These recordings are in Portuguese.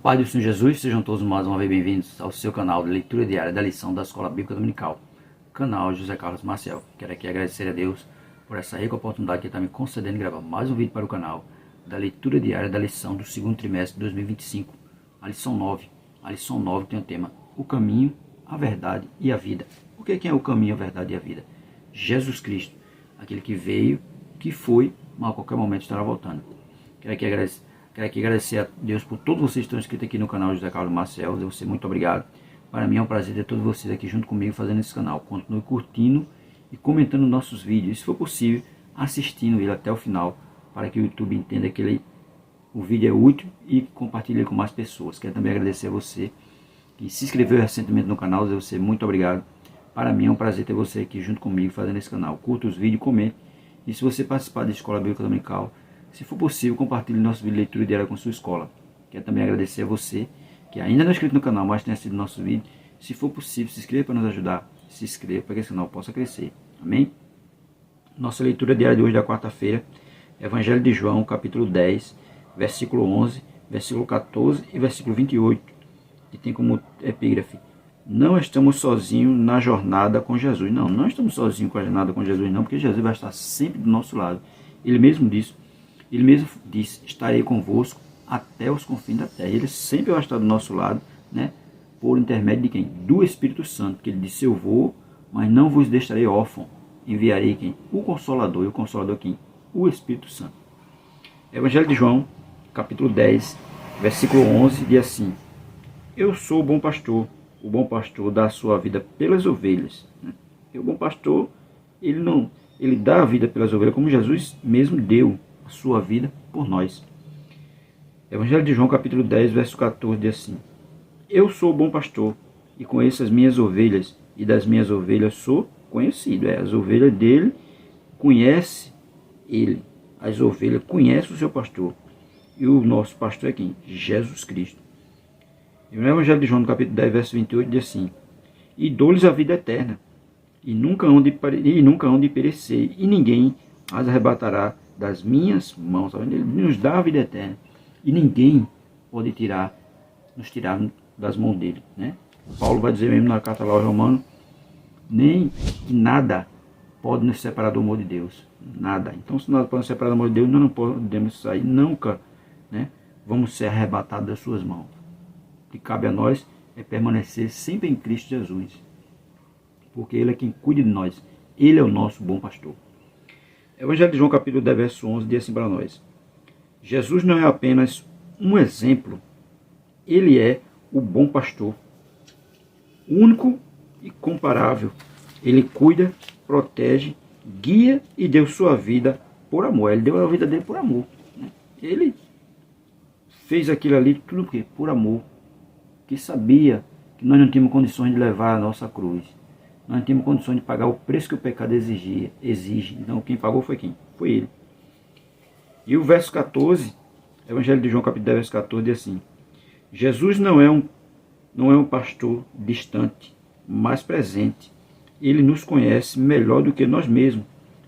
paz do Senhor Jesus, sejam todos mais uma vez bem-vindos ao seu canal de leitura diária da lição da Escola Bíblica Dominical, canal José Carlos Maciel. Quero aqui agradecer a Deus por essa rica oportunidade que está me concedendo de gravar mais um vídeo para o canal da leitura diária da lição do segundo trimestre de 2025, a lição 9. A lição 9 tem o tema O Caminho, a Verdade e a Vida. O que é o caminho, a verdade e a vida? Jesus Cristo, aquele que veio, que foi, mas a qualquer momento estará voltando. Quero aqui agradecer a Deus por todos vocês que estão inscritos aqui no canal José Carlos Maciel. Eu vou muito obrigado. Para mim é um prazer ter todos vocês aqui junto comigo fazendo esse canal. Continue curtindo e comentando nossos vídeos. E, se for possível, assistindo ele até o final, para que o YouTube entenda que o vídeo é útil e compartilhe com mais pessoas. Quero também agradecer a você que se inscreveu recentemente no canal. Eu vou muito obrigado. Para mim é um prazer ter você aqui junto comigo fazendo esse canal. Curta os vídeos, comente. E se você participar da Escola Bíblica Dominical, se for possível, compartilhe nosso vídeo de leitura diária com sua escola. Quero também agradecer a você que ainda não é inscrito no canal, mas tem assistido nosso vídeo. Se for possível, se inscreva para nos ajudar. Se inscreva para que esse canal possa crescer. Amém? Nossa leitura diária de hoje, da quarta-feira, Evangelho de João, capítulo 10, versículo 11, versículo 14 e versículo 28, que tem como epígrafe: não estamos sozinhos na jornada com Jesus. Não estamos sozinhos com a jornada com Jesus, não, porque Jesus vai estar sempre do nosso lado. Ele mesmo disse, estarei convosco até os confins da terra. Ele sempre vai estar do nosso lado, né? Por intermédio de quem? Do Espírito Santo, que ele disse: eu vou, mas não vos deixarei órfão. Enviarei quem? O Consolador. E o Consolador quem? O Espírito Santo. Evangelho de João, capítulo 10, versículo 11, diz assim: eu sou o bom pastor dá a sua vida pelas ovelhas. E o bom pastor, ele dá a vida pelas ovelhas, como Jesus mesmo deu a sua vida por nós. Evangelho de João, capítulo 10, verso 14, diz assim: eu sou o bom pastor, e conheço as minhas ovelhas, e das minhas ovelhas sou conhecido. As ovelhas dele conhece ele. As ovelhas conhecem o seu pastor. E o nosso pastor é quem? Jesus Cristo. E no Evangelho de João, no capítulo 10, verso 28, diz assim: e dou-lhes a vida eterna, e nunca hão de perecer, e ninguém as arrebatará das minhas mãos. Ele nos dá a vida eterna, e ninguém pode nos tirar das mãos dele, né? Paulo vai dizer mesmo na carta lá aos Romanos: nem nada pode nos separar do amor de Deus. Nada. Então, se nós podemos separar do amor de Deus, nós não podemos sair nunca, né? Vamos ser arrebatados das suas mãos. O que cabe a nós é permanecer sempre em Cristo Jesus, porque Ele é quem cuida de nós. Ele é o nosso bom pastor. Evangelho de João, capítulo 10, verso 11, diz assim para nós: Jesus não é apenas um exemplo, Ele é o bom pastor, único e comparável. Ele cuida, protege, guia e deu sua vida por amor. Ele deu a vida dele por amor, né? Ele fez aquilo ali tudo por quê? Por amor, que sabia que nós não tínhamos condições de levar a nossa cruz. Nós não tínhamos condições de pagar o preço que o pecado exige. Então quem pagou foi quem? Foi Ele. E o verso 14, Evangelho de João, capítulo 10, verso 14, diz assim: Jesus não é um pastor distante, mas presente. Ele nos conhece melhor do que nós mesmos.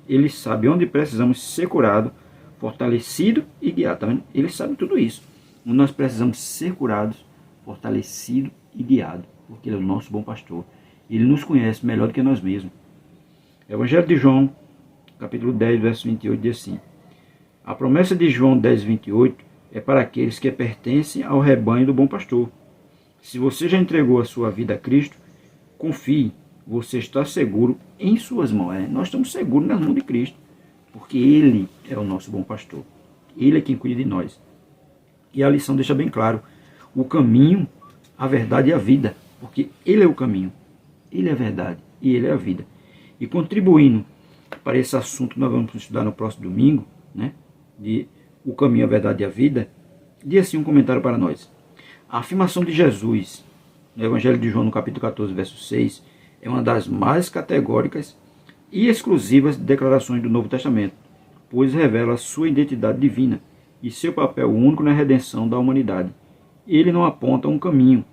Ele sabe onde precisamos ser curados, fortalecidos e guiados. Tá vendo? Ele sabe tudo isso. Onde nós precisamos ser curados, fortalecidos e guiados, porque Ele é o nosso bom pastor. Ele nos conhece melhor do que nós mesmos. Evangelho de João, capítulo 10, verso 28, diz assim: a promessa de João 10, 28 é para aqueles que pertencem ao rebanho do bom pastor. Se você já entregou a sua vida a Cristo, confie, você está seguro em suas mãos. Nós estamos seguros nas mãos de Cristo, porque Ele é o nosso bom pastor. Ele é quem cuida de nós. E a lição deixa bem claro: o caminho, a verdade e a vida, porque Ele é o caminho, Ele é a verdade e Ele é a vida. E contribuindo para esse assunto que nós vamos estudar no próximo domingo, né, de o caminho, a verdade e a vida, diz assim um comentário para nós: a afirmação de Jesus no Evangelho de João, no capítulo 14, verso 6, é uma das mais categóricas e exclusivas declarações do Novo Testamento, pois revela sua identidade divina e seu papel único na redenção da humanidade. Ele não aponta um caminho,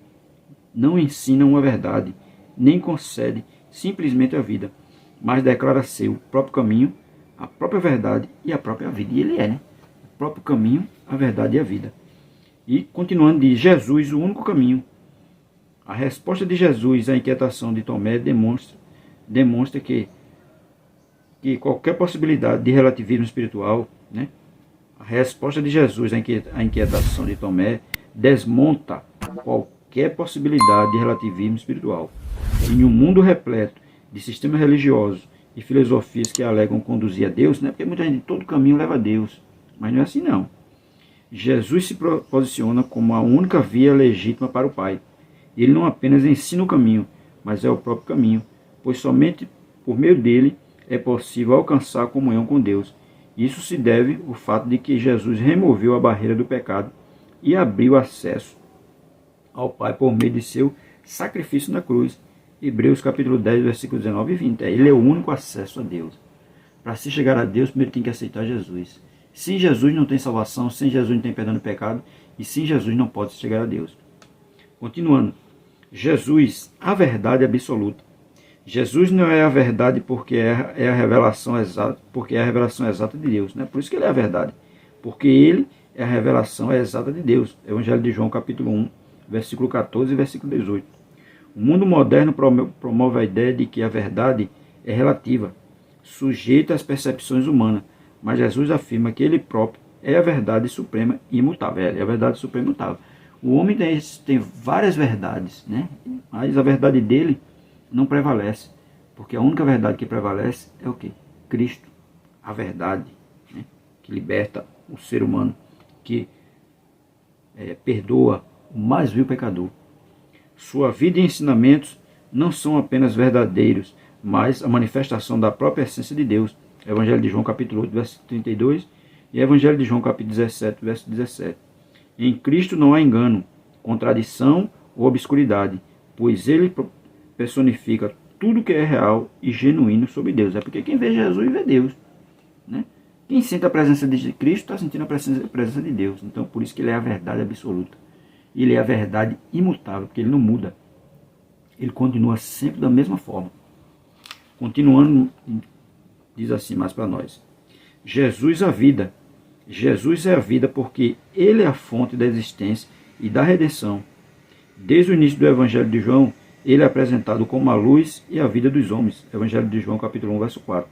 não ensina uma verdade, nem concede simplesmente a vida, mas declara ser o próprio caminho, a própria verdade e a própria vida. E Ele é, né? O próprio caminho, a verdade e a vida. E continuando, diz Jesus, o único caminho. A resposta de Jesus à inquietação de Tomé demonstra que qualquer possibilidade de relativismo espiritual, né? A resposta de Jesus à inquietação de Tomé desmonta qualquer possibilidade de relativismo espiritual. Em um mundo repleto de sistemas religiosos e filosofias que alegam conduzir a Deus, né? Porque muita gente, todo caminho leva a Deus, mas não é assim não. Jesus se posiciona como a única via legítima para o Pai. Ele não apenas ensina o caminho, mas é o próprio caminho, pois somente por meio dele é possível alcançar a comunhão com Deus. Isso se deve ao fato de que Jesus removeu a barreira do pecado e abriu acesso ao Pai por meio de seu sacrifício na cruz. Hebreus capítulo 10, versículos 19 e 20. Ele é o único acesso a Deus. Para se chegar a Deus, primeiro tem que aceitar Jesus. Sem Jesus não tem salvação, sem Jesus não tem perdão do pecado, e sem Jesus não pode chegar a Deus. Continuando, Jesus, a verdade absoluta. Jesus não é a verdade porque é a revelação exata, porque é a revelação exata de Deus, né? Por isso que ele é a verdade, porque ele é a revelação exata de Deus. Evangelho de João capítulo 1, versículo 14 e versículo 18. O mundo moderno promove a ideia de que a verdade é relativa, sujeita às percepções humanas, mas Jesus afirma que ele próprio é a verdade suprema e imutável. É a verdade suprema e imutável. O homem tem várias verdades, né? Mas a verdade dele não prevalece, porque a única verdade que prevalece é o quê? Cristo, a verdade, né? Que liberta o ser humano, que perdoa o mais vil pecador. Sua vida e ensinamentos não são apenas verdadeiros, mas a manifestação da própria essência de Deus. Evangelho de João capítulo 8, verso 32 e Evangelho de João capítulo 17, verso 17. Em Cristo não há engano, contradição ou obscuridade, pois ele personifica tudo que é real e genuíno sobre Deus. É porque quem vê Jesus vê Deus, né? Quem sente a presença de Cristo está sentindo a presença de Deus. Então por isso que ele é a verdade absoluta. Ele é a verdade imutável, porque ele não muda. Ele continua sempre da mesma forma. Continuando, diz assim mais para nós. Jesus a vida. Jesus é a vida porque ele é a fonte da existência e da redenção. Desde o início do Evangelho de João, ele é apresentado como a luz e a vida dos homens. Evangelho de João capítulo 1, verso 4.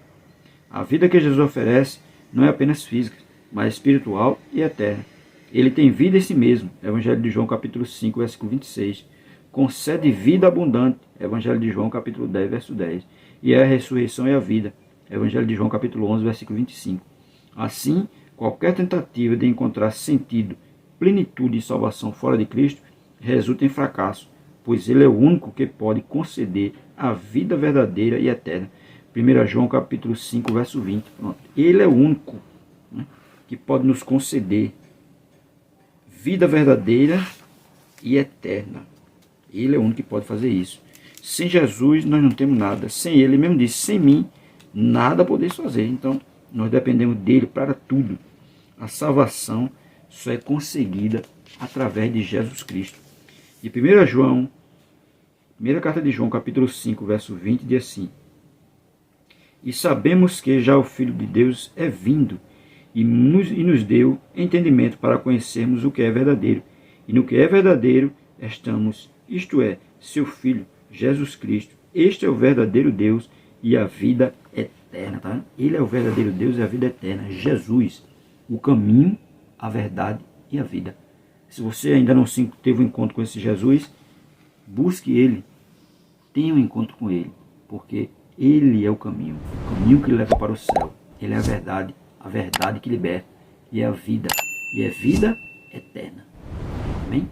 A vida que Jesus oferece não é apenas física, mas espiritual e eterna. Ele tem vida em si mesmo. Evangelho de João capítulo 5, versículo 26. Concede vida abundante. Evangelho de João capítulo 10, verso 10. E é a ressurreição e a vida. Evangelho de João capítulo 11, versículo 25. Assim, qualquer tentativa de encontrar sentido, plenitude e salvação fora de Cristo resulta em fracasso, pois ele é o único que pode conceder a vida verdadeira e eterna. 1 João capítulo 5, verso 20. Pronto. Ele é o único, né, que pode nos conceder vida verdadeira e eterna. Ele é o único que pode fazer isso. Sem Jesus nós não temos nada. Sem ele, mesmo disse, sem mim, nada podeis fazer. Então, nós dependemos dele para tudo. A salvação só é conseguida através de Jesus Cristo. E 1 João, primeira carta de João, capítulo 5, verso 20, diz assim: E sabemos que já o Filho de Deus é vindo, e nos deu entendimento para conhecermos o que é verdadeiro. E no que é verdadeiro estamos, isto é, seu Filho, Jesus Cristo. Este é o verdadeiro Deus e a vida eterna. Tá? Ele é o verdadeiro Deus e a vida eterna. Jesus, o caminho, a verdade e a vida. Se você ainda não teve um encontro com esse Jesus, busque ele, tenha um encontro com ele, porque ele é o caminho que leva para o céu. Ele é a verdade que liberta, e é a vida, e é vida eterna. Amém?